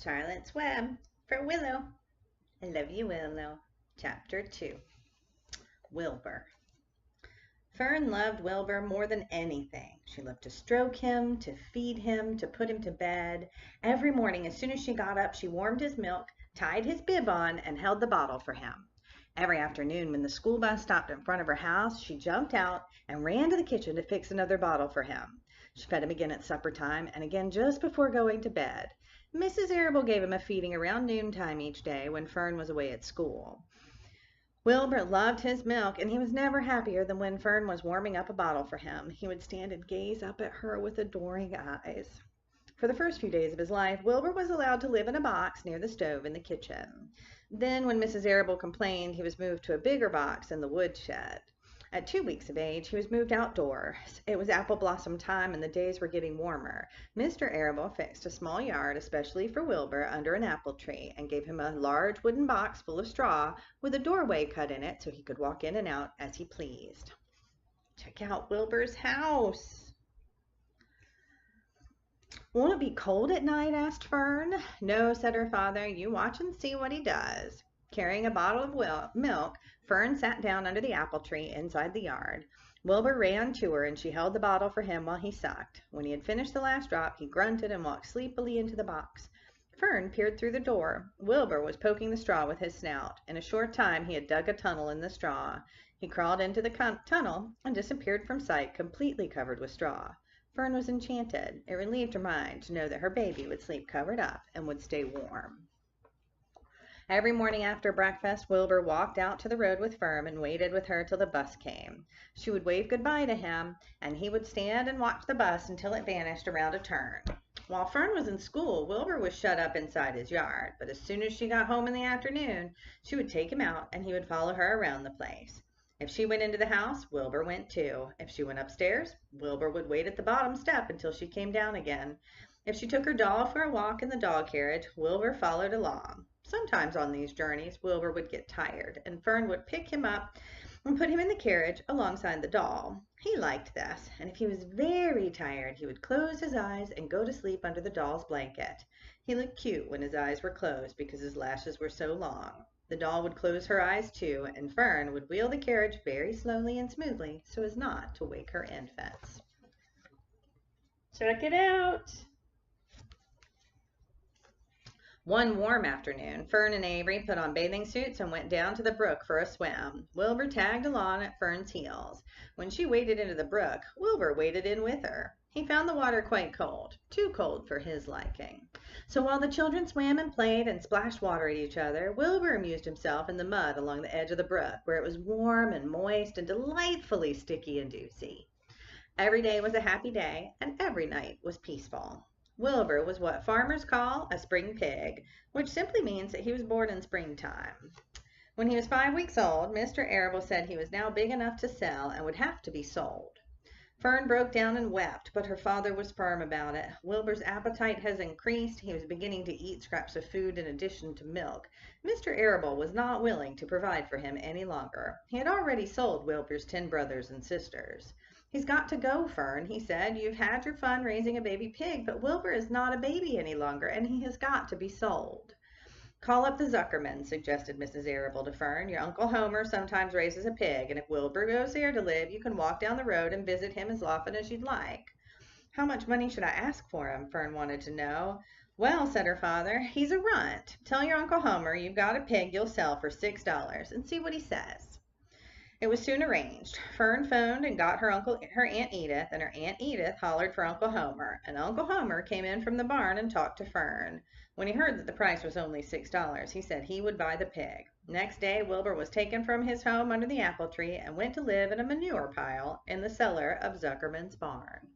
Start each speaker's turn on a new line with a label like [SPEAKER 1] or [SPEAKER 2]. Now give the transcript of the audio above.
[SPEAKER 1] Charlotte's Web for Willow. I love you, Willow. Chapter 2. Wilbur. Fern loved Wilbur more than anything. She loved to stroke him, to feed him, to put him to bed. Every morning, as soon as she got up, she warmed his milk, tied his bib on, and held the bottle for him. Every afternoon, when the school bus stopped in front of her house, she jumped out and ran to the kitchen to fix another bottle for him. She fed him again at supper time and again just before going to bed. Mrs. Arable gave him a feeding around noontime each day when Fern was away at school. Wilbur loved his milk, and he was never happier than when Fern was warming up a bottle for him. He would stand and gaze up at her with adoring eyes. For the first few days of his life, Wilbur was allowed to live in a box near the stove in the kitchen. Then, when Mrs. Arable complained, he was moved to a bigger box in the woodshed. At 2 weeks of age, he was moved outdoors. It was apple blossom time, and the days were getting warmer. Mr. Arable fixed a small yard, especially for Wilbur, under an apple tree, and gave him a large wooden box full of straw with a doorway cut in it so he could walk in and out as he pleased. Check out Wilbur's house. "Won't it be cold at night?" asked Fern. "No," said her father. "You watch and see what he does." Carrying a bottle of milk, Fern sat down under the apple tree inside the yard. Wilbur ran to her, and she held the bottle for him while he sucked. When he had finished the last drop, he grunted and walked sleepily into the box. Fern peered through the door. Wilbur was poking the straw with his snout. In a short time, he had dug a tunnel in the straw. He crawled into the tunnel and disappeared from sight, completely covered with straw. Fern was enchanted. It relieved her mind to know that her baby would sleep covered up and would stay warm. Every morning after breakfast, Wilbur walked out to the road with Fern and waited with her till the bus came. She would wave goodbye to him, and he would stand and watch the bus until it vanished around a turn. While Fern was in school, Wilbur was shut up inside his yard, but as soon as she got home in the afternoon, she would take him out and he would follow her around the place. If she went into the house, Wilbur went too. If she went upstairs, Wilbur would wait at the bottom step until she came down again. If she took her doll for a walk in the dog carriage, Wilbur followed along. Sometimes on these journeys, Wilbur would get tired, and Fern would pick him up and put him in the carriage alongside the doll. He liked this, and if he was very tired, he would close his eyes and go to sleep under the doll's blanket. He looked cute when his eyes were closed because his lashes were so long. The doll would close her eyes too, and Fern would wheel the carriage very slowly and smoothly so as not to wake her infants. Check it out! One warm afternoon, Fern and Avery put on bathing suits and went down to the brook for a swim. Wilbur tagged along at Fern's heels. When she waded into the brook, Wilbur waded in with her. He found the water quite cold, too cold for his liking. So while the children swam and played and splashed water at each other, Wilbur amused himself in the mud along the edge of the brook, where it was warm and moist and delightfully sticky and juicy. Every day was a happy day, and every night was peaceful. Wilbur was what farmers call a spring pig, which simply means that he was born in springtime. When he was 5 weeks old, Mr. Arable said he was now big enough to sell and would have to be sold. Fern broke down and wept, but her father was firm about it. Wilbur's appetite has increased. He was beginning to eat scraps of food in addition to milk. Mr. Arable was not willing to provide for him any longer. He had already sold Wilbur's 10 brothers and sisters. "He's got to go, Fern," he said. "You've had your fun raising a baby pig, but Wilbur is not a baby any longer, and he has got to be sold." "Call up the Zuckermans," suggested Mrs. Arable to Fern. "Your Uncle Homer sometimes raises a pig, and if Wilbur goes there to live, you can walk down the road and visit him as often as you'd like." "How much money should I ask for him?" Fern wanted to know. "Well," said her father, "he's a runt. Tell your Uncle Homer you've got a pig you'll sell for $6 and see what he says." It was soon arranged. Fern phoned and got her Aunt Edith, and her Aunt Edith hollered for Uncle Homer, and Uncle Homer came in from the barn and talked to Fern. When he heard that the price was only $6, he said he would buy the pig. Next day, Wilbur was taken from his home under the apple tree and went to live in a manure pile in the cellar of Zuckerman's barn.